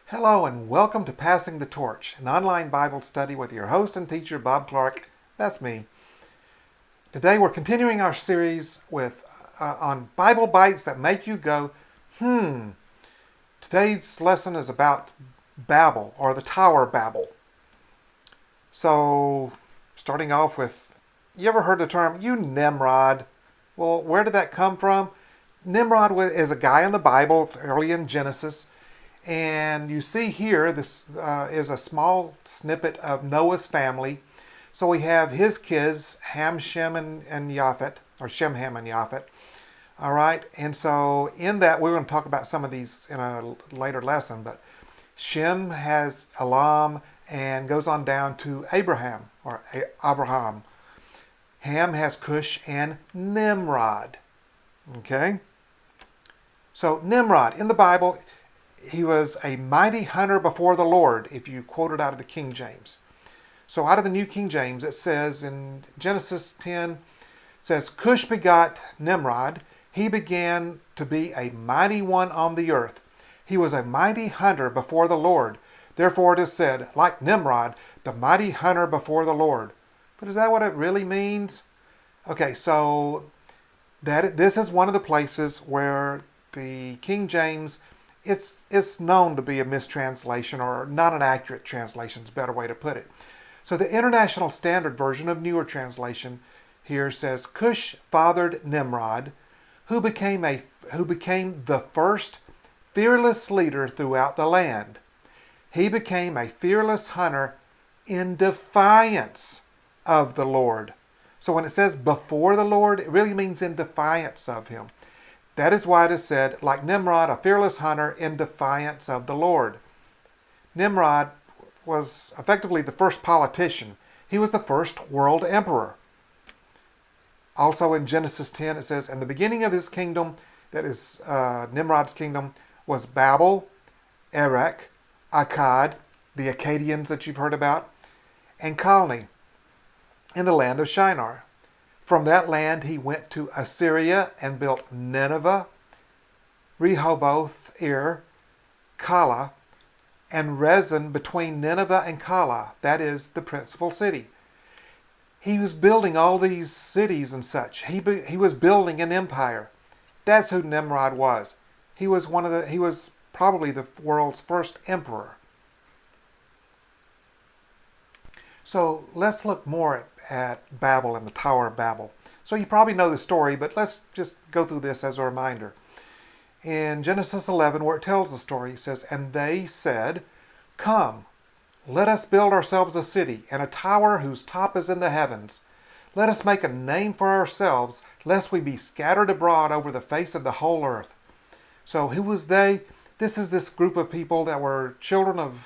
Hello and welcome to Passing the Torch, an online Bible study with your host and teacher, Bob Clark. That's me. Today we're continuing our series on Bible Bytes that make you go, Today's lesson is about Babel, or the Tower of Babel. So, starting off with, you ever heard the term, Nimrod? Well, where did that come from? Nimrod is a guy in the Bible, early in Genesis. And you see here, this is a small snippet of Noah's family. So we have his kids, Ham, Shem, and Japhet, or Shem, Ham, and Japhet. All right, and so in that, we're going to talk about some of these in a later lesson, but Shem has Elam and goes on down to Abraham, or Abraham. Ham has Cush and Nimrod. Okay? So Nimrod, in the Bible, he was a mighty hunter before the Lord, if you quote it out of the King James. So out of the New King James, it says in Genesis 10, it says, Cush begot Nimrod. He began to be a mighty one on the earth. He was a mighty hunter before the Lord. Therefore it is said, like Nimrod, the mighty hunter before the Lord. But is that what it really means? Okay, so this is one of the places where the King James, it's known to be a mistranslation, or not an accurate translation is a better way to put it. So the International Standard Version of Newer Translation here says, Cush fathered Nimrod, who became the first fearless leader throughout the land. He became a fearless hunter in defiance of the Lord. So when it says before the Lord, it really means in defiance of him. That is why it is said, like Nimrod, a fearless hunter in defiance of the Lord. Nimrod was effectively the first politician. He was the first world emperor. Also in Genesis 10 it says, and the beginning of his kingdom, that is Nimrod's kingdom, was Babel, Erech, Akkad, the Akkadians that you've heard about, and Calneh, in the land of Shinar. From that land he went to Assyria and built Nineveh, Rehoboth, Ir, Calah, and Rezin between Nineveh and Calah, that is the principal city. He was building all these cities and such. He was building an empire. That's who Nimrod was. He was probably the world's first emperor. So let's look more at Babel and the Tower of Babel. So you probably know the story, but let's just go through this as a reminder. In Genesis 11, where it tells the story, it says, and they said, Come, let us build ourselves a city, and a tower whose top is in the heavens. Let us make a name for ourselves, lest we be scattered abroad over the face of the whole earth. So who was they? This is this group of people that were children or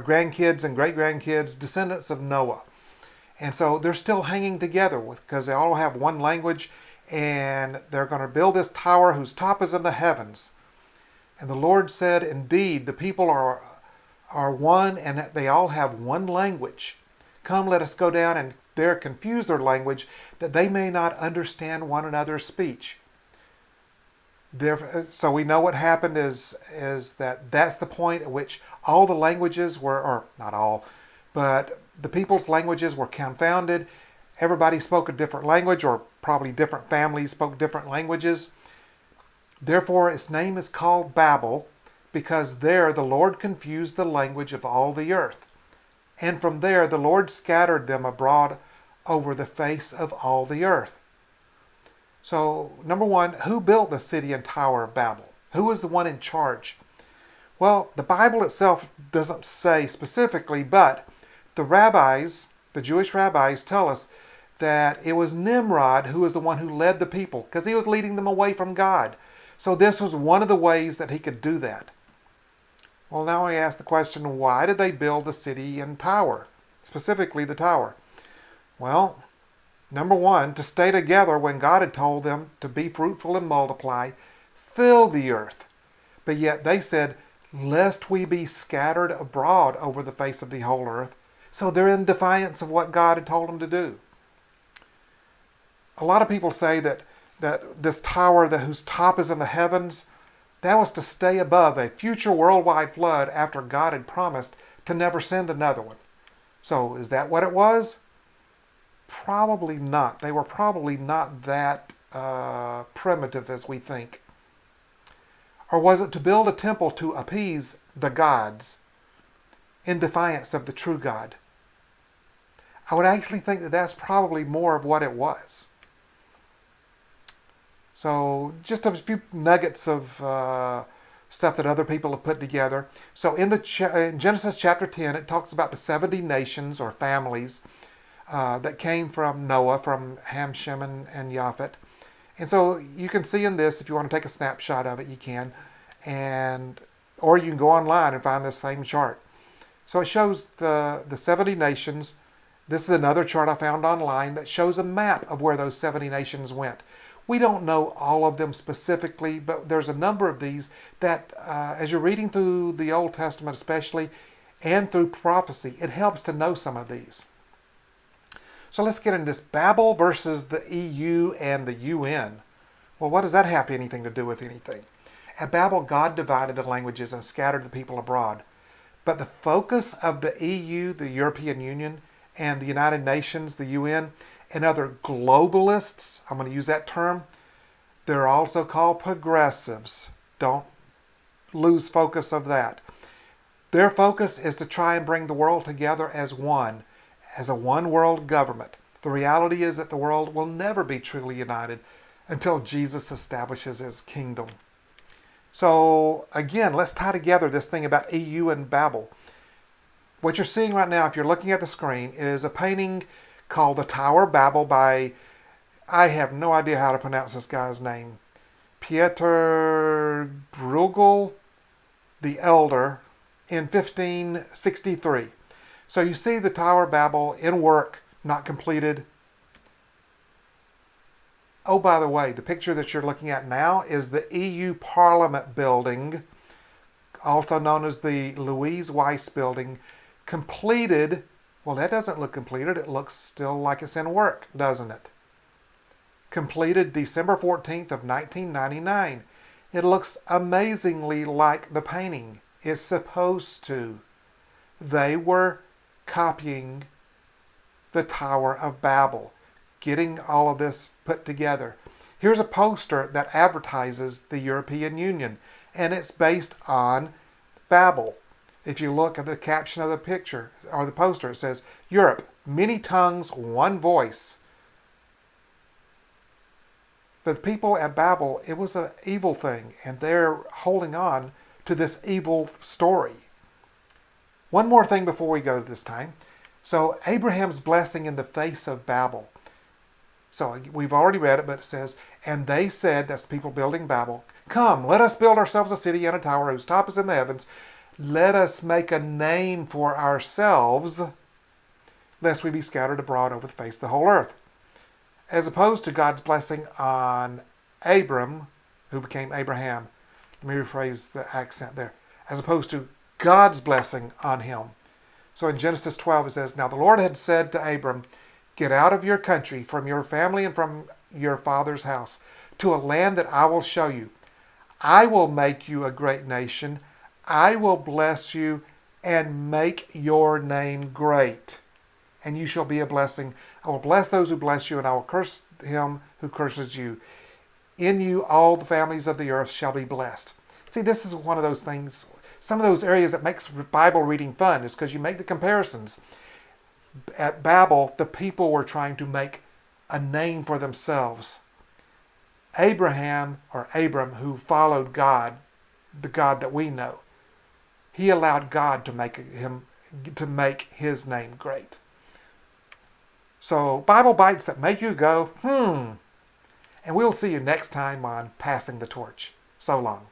grandkids and great-grandkids, descendants of Noah. And so they're still hanging together because they all have one language, and they're going to build this tower whose top is in the heavens. And the Lord said, indeed, the people are one, and they all have one language. Come, let us go down and there confuse their language, that they may not understand one another's speech. So we know what happened is that's the point at which all the languages were, or not all, but the people's languages were confounded. Everybody spoke a different language, or probably different families spoke different languages. Therefore, its name is called Babel, because there the Lord confused the language of all the earth. And from there the Lord scattered them abroad over the face of all the earth. So, number one, who built the city and Tower of Babel? Who was the one in charge? Well, the Bible itself doesn't say specifically, but the Jewish rabbis tell us that it was Nimrod who was the one who led the people, because he was leading them away from God. So this was one of the ways that he could do that. Well, now we ask the question, why did they build the city and tower, specifically the tower? Well, number one, to stay together when God had told them to be fruitful and multiply, fill the earth. But yet they said, lest we be scattered abroad over the face of the whole earth. So they're in defiance of what God had told them to do. A lot of people say that this tower whose top is in the heavens, That was to stay above a future worldwide flood after God had promised to never send another one. So is that what it was? Probably not. They were probably not that primitive as we think. Or was it to build a temple to appease the gods in defiance of the true God? I would actually think that that's probably more of what it was. So just a few nuggets of stuff that other people have put together. So in Genesis chapter 10, it talks about the 70 nations or families that came from Noah, from Ham, Shem, and Japhet. And so you can see in this, if you want to take a snapshot of it, you can. Or you can go online and find this same chart. So it shows the 70 nations. This is another chart I found online that shows a map of where those 70 nations went. We don't know all of them specifically, but there's a number of these that, as you're reading through the Old Testament especially, and through prophecy, it helps to know some of these. So let's get into this. Babel versus the EU and the UN. Well, what does that have anything to do with anything? At Babel, God divided the languages and scattered the people abroad. But the focus of the EU, the European Union, and the United Nations, the UN, and other globalists, I'm going to use that term, they're also called progressives. Don't lose focus of that. Their focus is to try and bring the world together as one, as a one world government. The reality is that the world will never be truly united until Jesus establishes his kingdom. So again, let's tie together this thing about EU and Babel. What you're seeing right now, if you're looking at the screen, is a painting called the Tower of Bable by, I have no idea how to pronounce this guy's name, Pieter Bruegel the Elder in 1563. So you see the Tower of Babel in work, not completed. Oh, by the way, the picture that you're looking at now is the EU Parliament building, also known as the Louise Weiss building, completed. Well, that doesn't look completed. It looks still like it's in work, doesn't it? Completed December 14th of 1999. It looks amazingly like the painting is supposed to. They were copying the Tower of Babel, getting all of this put together. Here's a poster that advertises the European Union, and it's based on Babel. If you look at the caption of the picture or the poster, it says, Europe, many tongues, one voice. But the people at Babel, it was an evil thing, and they're holding on to this evil story. One more thing before we go this time. So Abraham's blessing in the face of Babel. So we've already read it, but it says, and they said, that's the people building Babel, come, let us build ourselves a city and a tower whose top is in the heavens. Let us make a name for ourselves, lest we be scattered abroad over the face of the whole earth. As opposed to God's blessing on Abram, who became Abraham. Let me rephrase the accent there. As opposed to God's blessing on him. So in Genesis 12 it says, now the Lord had said to Abram, get out of your country, from your family and from your father's house, to a land that I will show you. I will make you a great nation. I will bless you and make your name great. And you shall be a blessing. I will bless those who bless you, and I will curse him who curses you. In you all the families of the earth shall be blessed. See, this is one of those things, some of those areas that makes Bible reading fun, is because you make the comparisons. At Babel, the people were trying to make a name for themselves. Abraham, or Abram, who followed God, the God that we know, he allowed God to make his name great. So, Bible Bytes that make you go, And we'll see you next time on Passing the Torch. So long.